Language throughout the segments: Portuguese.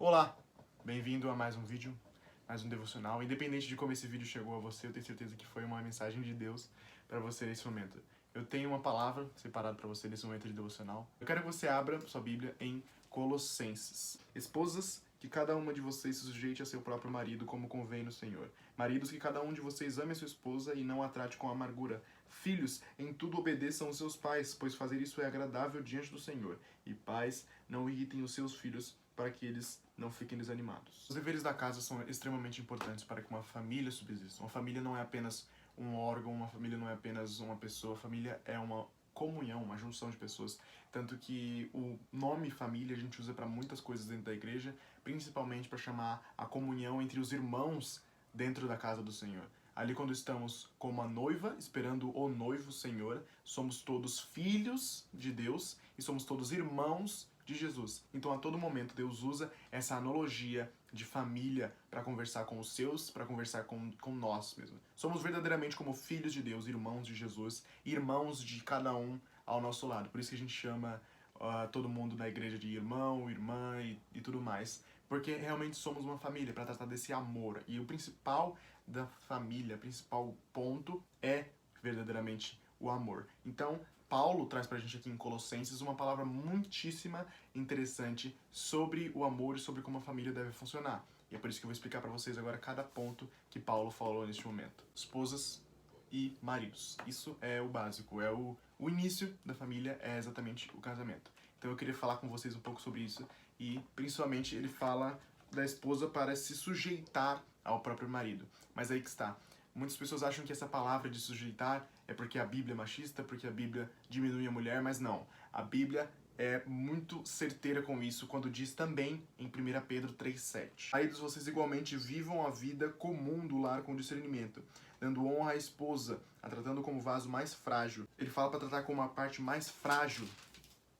Olá, bem-vindo a mais um vídeo, mais um devocional. Independente de como esse vídeo chegou a você, eu tenho certeza que foi uma mensagem de Deus para você nesse momento. Eu tenho uma palavra separada para você nesse momento de devocional. Eu quero que você abra sua Bíblia em Colossenses. Esposas, que cada uma de vocês se sujeite a seu próprio marido como convém no Senhor. Maridos, que cada um de vocês ame a sua esposa e não a trate com amargura. Filhos, em tudo obedeçam aos seus pais, pois fazer isso é agradável diante do Senhor. E pais, não irritem os seus filhos para que eles não fiquem desanimados. Os deveres da casa são extremamente importantes para que uma família subsista. Uma família não é apenas um órgão, uma família não é apenas uma pessoa, a família é uma comunhão, uma junção de pessoas. Tanto que o nome família a gente usa para muitas coisas dentro da igreja, principalmente para chamar a comunhão entre os irmãos dentro da casa do Senhor. Ali quando estamos como a noiva, esperando o noivo Senhor, somos todos filhos de Deus e somos todos irmãos de Jesus. Então a todo momento Deus usa essa analogia de família para conversar com os seus, para conversar com nós mesmo. Somos verdadeiramente como filhos de Deus, irmãos de Jesus, irmãos de cada um ao nosso lado. Por isso que a gente chama todo mundo da igreja de irmão, irmã e tudo mais. Porque realmente somos uma família para tratar desse amor. E o principal da família, o principal ponto é verdadeiramente o amor. Então, Paulo traz pra gente aqui em Colossenses uma palavra muitíssima interessante sobre o amor e sobre como a família deve funcionar. E é por isso que eu vou explicar pra vocês agora cada ponto que Paulo falou neste momento. Esposas e maridos. Isso é o básico, é o início da família, é exatamente o casamento. Então eu queria falar com vocês um pouco sobre isso e principalmente ele fala da esposa para se sujeitar ao próprio marido. Mas aí que está. Muitas pessoas acham que essa palavra de sujeitar é porque a Bíblia é machista, porque a Bíblia diminui a mulher, mas não. A Bíblia é muito certeira com isso quando diz também em 1 Pedro 3,7. Maridos, vocês igualmente vivam a vida comum do lar com discernimento, dando honra à esposa, a tratando como vaso mais frágil. Ele fala para tratar como a parte mais frágil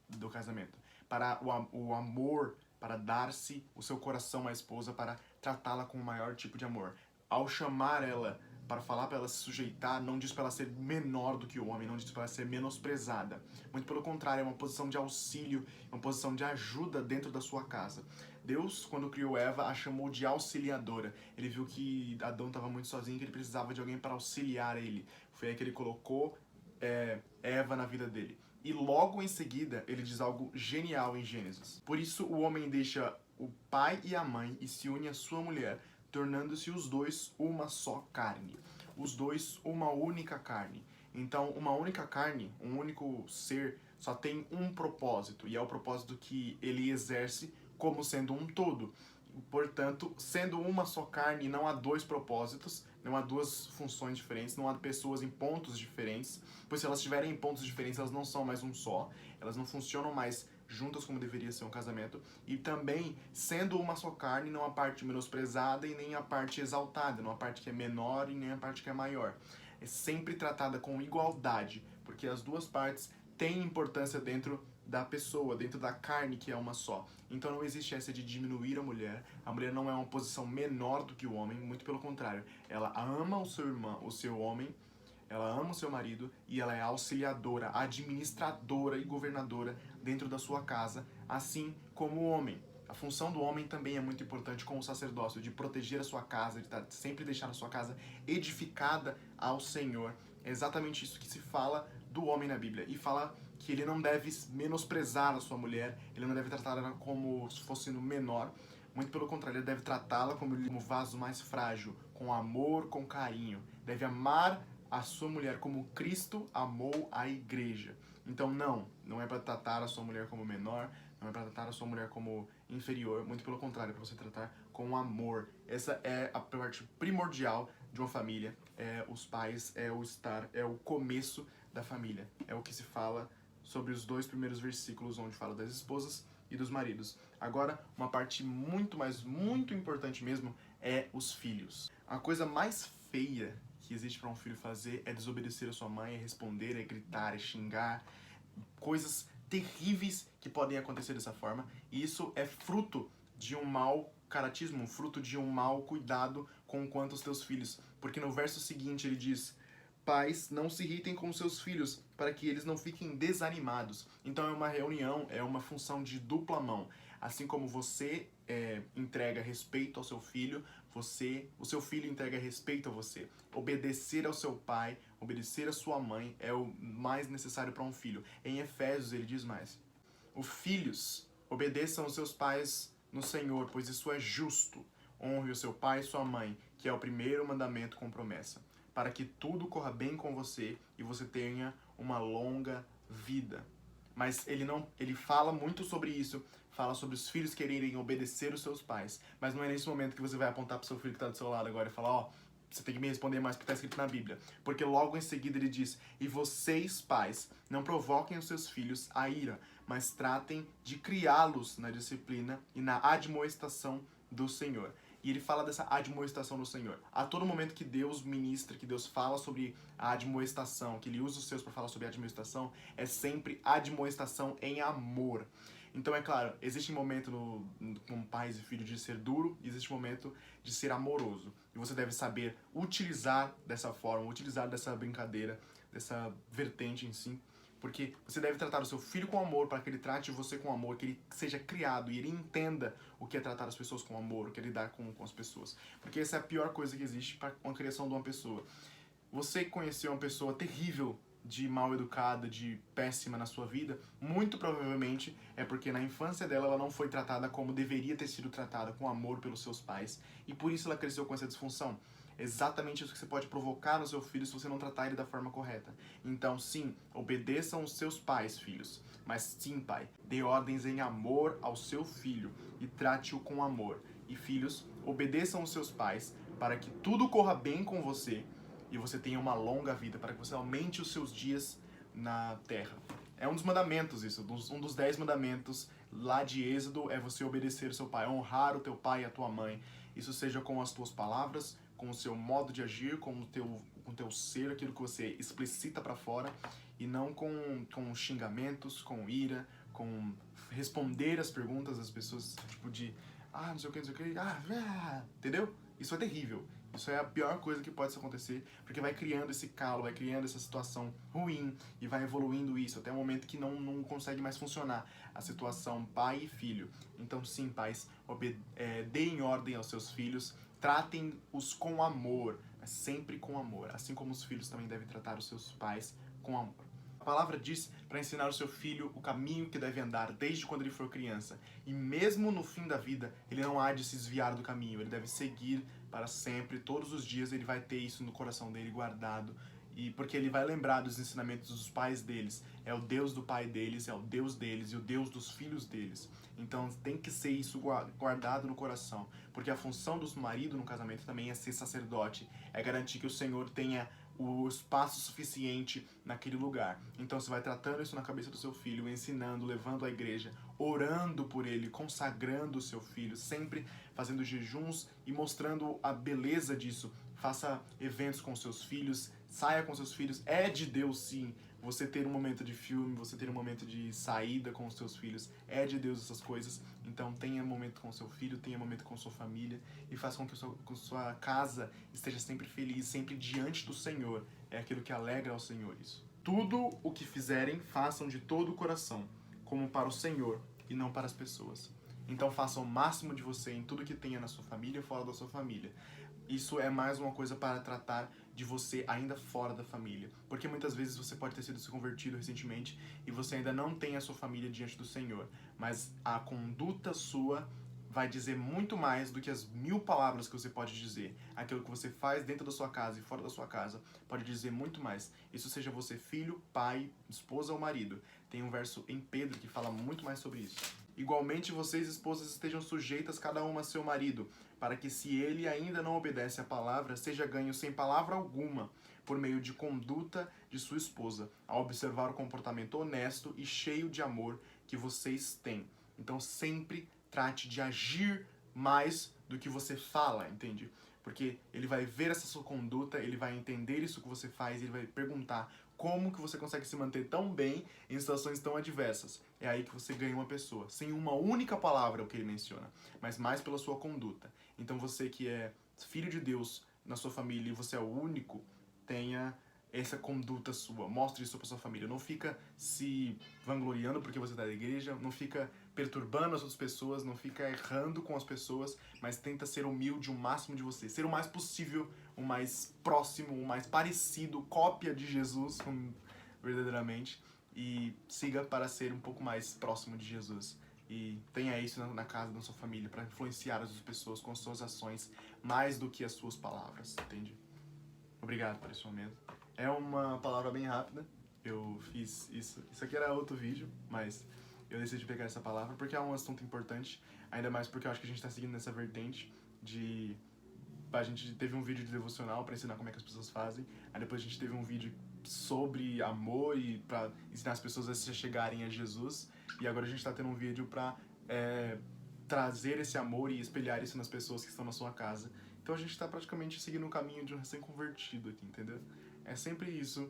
do casamento, para o amor, para dar-se o seu coração à esposa, para tratá-la com o maior tipo de amor. Ao chamar ela para falar para ela se sujeitar, não diz para ela ser menor do que o homem, não diz para ela ser menosprezada. Muito pelo contrário, é uma posição de auxílio, uma posição de ajuda dentro da sua casa. Deus, quando criou Eva, a chamou de auxiliadora. Ele viu que Adão estava muito sozinho, que ele precisava de alguém para auxiliar ele. Foi aí que ele colocou Eva na vida dele. E logo em seguida, ele diz algo genial em Gênesis. Por isso, o homem deixa o pai e a mãe e se une à sua mulher, tornando-se os dois uma só carne. Os dois uma única carne. Então, uma única carne, um único ser, só tem um propósito, e é o propósito que ele exerce como sendo um todo. Portanto, sendo uma só carne, não há dois propósitos, não há duas funções diferentes, não há pessoas em pontos diferentes, pois se elas estiverem em pontos diferentes, elas não são mais um só, elas não funcionam mais juntas como deveria ser um casamento, e também, sendo uma só carne, não há parte menosprezada e nem a parte exaltada, não há parte que é menor e nem a parte que é maior. É sempre tratada com igualdade, porque as duas partes têm importância dentro da pessoa, dentro da carne que é uma só. Então não existe essa de diminuir a mulher não é uma posição menor do que o homem, muito pelo contrário, ela ama o seu irmão, o seu homem, ela ama o seu marido e ela é auxiliadora, administradora e governadora dentro da sua casa, assim como o homem. A função do homem também é muito importante com o sacerdócio, de proteger a sua casa, de sempre deixar a sua casa edificada ao Senhor. É exatamente isso que se fala do homem na Bíblia. E fala que ele não deve menosprezar a sua mulher, ele não deve tratá-la como se fosse menor. Muito pelo contrário, ele deve tratá-la como um vaso mais frágil, com amor, com carinho. Deve amar a sua mulher como Cristo amou a igreja. Então não é para tratar a sua mulher como menor, não é para tratar a sua mulher como inferior, muito pelo contrário, é para você tratar com amor. Essa é a parte primordial de uma família, é os pais, é o começo da família. É o que se fala sobre os dois primeiros versículos onde fala das esposas e dos maridos. Agora, uma parte muito importante mesmo é os filhos. A coisa mais feia que existe para um filho fazer é desobedecer a sua mãe, é responder, é gritar, é xingar, coisas terríveis que podem acontecer dessa forma, e isso é fruto de um mau caratismo, fruto de um mau cuidado com quanto os teus filhos, porque no verso seguinte ele diz: pais, não se irritem com seus filhos, para que eles não fiquem desanimados. Então é uma reunião, é uma função de dupla mão. Assim como você entrega respeito ao seu filho, o seu filho entrega respeito a você. Obedecer ao seu pai, obedecer à sua mãe é o mais necessário para um filho. Em Efésios ele diz mais: os filhos, obedeçam aos seus pais no Senhor, pois isso é justo. Honre o seu pai e sua mãe, que é o primeiro mandamento com promessa, para que tudo corra bem com você e você tenha uma longa vida. Mas ele fala muito sobre isso, fala sobre os filhos quererem obedecer os seus pais, mas não é nesse momento que você vai apontar para o seu filho que está do seu lado agora e falar: ó, você tem que me responder mais porque está escrito na Bíblia. Porque logo em seguida ele diz: e vocês, pais, não provoquem os seus filhos a ira, mas tratem de criá-los na disciplina e na admoestação do Senhor. E ele fala dessa admoestação do Senhor. A todo momento que Deus ministra, que Deus fala sobre a admoestação, que ele usa os seus para falar sobre a admoestação, é sempre admoestação em amor. Então, é claro, existe momento com pais e filhos de ser duro, e existe momento de ser amoroso. E você deve saber utilizar dessa forma, utilizar dessa brincadeira, dessa vertente em si, porque você deve tratar o seu filho com amor para que ele trate você com amor, que ele seja criado e ele entenda o que é tratar as pessoas com amor, o que é lidar com as pessoas. Porque essa é a pior coisa que existe para a criação de uma pessoa. Você conheceu uma pessoa terrível, de mal educada, de péssima na sua vida, muito provavelmente é porque na infância dela ela não foi tratada como deveria ter sido tratada, com amor pelos seus pais, e por isso ela cresceu com essa disfunção. Exatamente isso que você pode provocar no seu filho se você não tratar ele da forma correta. Então, sim, obedeçam os seus pais, filhos. Mas sim, pai, dê ordens em amor ao seu filho e trate-o com amor. E filhos, obedeçam os seus pais para que tudo corra bem com você e você tenha uma longa vida, para que você aumente os seus dias na terra. É um dos mandamentos isso, um dos 10 mandamentos lá de Êxodo é você obedecer o seu pai, honrar o teu pai e a tua mãe. Isso seja com as tuas palavras, com o seu modo de agir, com o teu ser, aquilo que você explicita para fora, e não com xingamentos, com ira, com responder as perguntas das pessoas, tipo de, não sei o que, não sei o que, entendeu? Isso é terrível. Isso é a pior coisa que pode acontecer, porque vai criando esse calo, vai criando essa situação ruim e vai evoluindo isso até o momento que não consegue mais funcionar a situação pai e filho. Então sim, pais, deem ordem aos seus filhos, tratem-os com amor, mas sempre com amor, assim como os filhos também devem tratar os seus pais com amor. A palavra diz para ensinar o seu filho o caminho que deve andar desde quando ele for criança. E mesmo no fim da vida, ele não há de se desviar do caminho. Ele deve seguir para sempre. Todos os dias ele vai ter isso no coração dele guardado. E porque ele vai lembrar dos ensinamentos dos pais deles. É o Deus do pai deles, é o Deus deles e o Deus dos filhos deles. Então tem que ser isso guardado no coração. Porque a função do marido no casamento também é ser sacerdote. É garantir que o Senhor tenha o espaço suficiente naquele lugar. Então você vai tratando isso na cabeça do seu filho, ensinando, levando à igreja, orando por ele, consagrando o seu filho, sempre fazendo jejuns e mostrando a beleza disso. Faça eventos com seus filhos, saia com seus filhos. É de Deus, sim, você ter um momento de filme, você ter um momento de saída com os seus filhos. É de Deus essas coisas. Então tenha momento com seu filho, tenha momento com sua família e faça com que sua casa esteja sempre feliz, sempre diante do Senhor. É aquilo que alegra ao Senhor isso. Tudo o que fizerem, façam de todo o coração, como para o Senhor e não para as pessoas. Então faça o máximo de você em tudo que tenha na sua família e fora da sua família. Isso é mais uma coisa para tratar de você ainda fora da família. Porque muitas vezes você pode ter sido se convertido recentemente e você ainda não tem a sua família diante do Senhor. Mas a conduta sua vai dizer muito mais do que as 1000 palavras que você pode dizer. Aquilo que você faz dentro da sua casa e fora da sua casa pode dizer muito mais. Isso seja você filho, pai, esposa ou marido. Tem um verso em Pedro que fala muito mais sobre isso. Igualmente, vocês, esposas, estejam sujeitas cada uma a seu marido, para que, se ele ainda não obedece à palavra, seja ganho sem palavra alguma, por meio de conduta de sua esposa, ao observar o comportamento honesto e cheio de amor que vocês têm. Então, sempre trate de agir mais do que você fala, entende? Porque ele vai ver essa sua conduta, ele vai entender isso que você faz, ele vai perguntar como que você consegue se manter tão bem em situações tão adversas. É aí que você ganha uma pessoa, sem uma única palavra, o que ele menciona, mas mais pela sua conduta. Então você que é filho de Deus na sua família e você é o único, tenha essa conduta sua, mostre isso para sua família. Não fica se vangloriando porque você está na igreja, não fica perturbando as outras pessoas, não fica errando com as pessoas, mas tenta ser humilde o máximo de você. Ser o mais possível, o mais próximo, o mais parecido, cópia de Jesus, verdadeiramente. E siga para ser um pouco mais próximo de Jesus. E tenha isso na casa da sua família, para influenciar as outras pessoas com as suas ações, mais do que as suas palavras, entende? Obrigado por esse momento. É uma palavra bem rápida. Eu fiz isso. Isso aqui era outro vídeo, mas eu decidi pegar essa palavra porque é um assunto importante. Ainda mais porque eu acho que a gente tá seguindo nessa vertente de... A gente teve um vídeo de devocional pra ensinar como é que as pessoas fazem. Aí depois a gente teve um vídeo sobre amor e pra ensinar as pessoas a se chegarem a Jesus. E agora a gente tá tendo um vídeo pra trazer esse amor e espelhar isso nas pessoas que estão na sua casa. Então a gente tá praticamente seguindo o caminho de um recém-convertido aqui, entendeu? É sempre isso.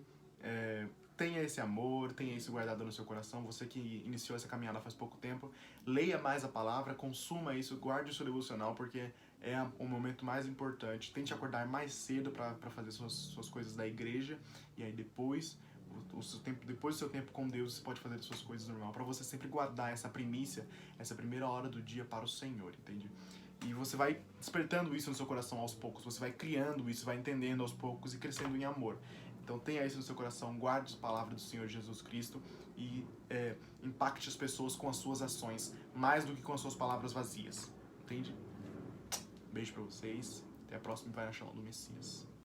Tenha esse amor, tenha isso guardado no seu coração. Você que iniciou essa caminhada faz pouco tempo, leia mais a palavra, consuma isso, guarde o seu devocional, porque é o momento mais importante. Tente acordar mais cedo para fazer suas coisas da igreja, e aí depois do seu tempo com Deus, você pode fazer as suas coisas normal, para você sempre guardar essa primícia, essa primeira hora do dia para o Senhor, entende? E você vai despertando isso no seu coração aos poucos, você vai criando isso, vai entendendo aos poucos e crescendo em amor. Então tenha isso no seu coração, guarde as palavras do Senhor Jesus Cristo e impacte as pessoas com as suas ações, mais do que com as suas palavras vazias, entende? Beijo pra vocês, até a próxima Vai na Shalom do Messias.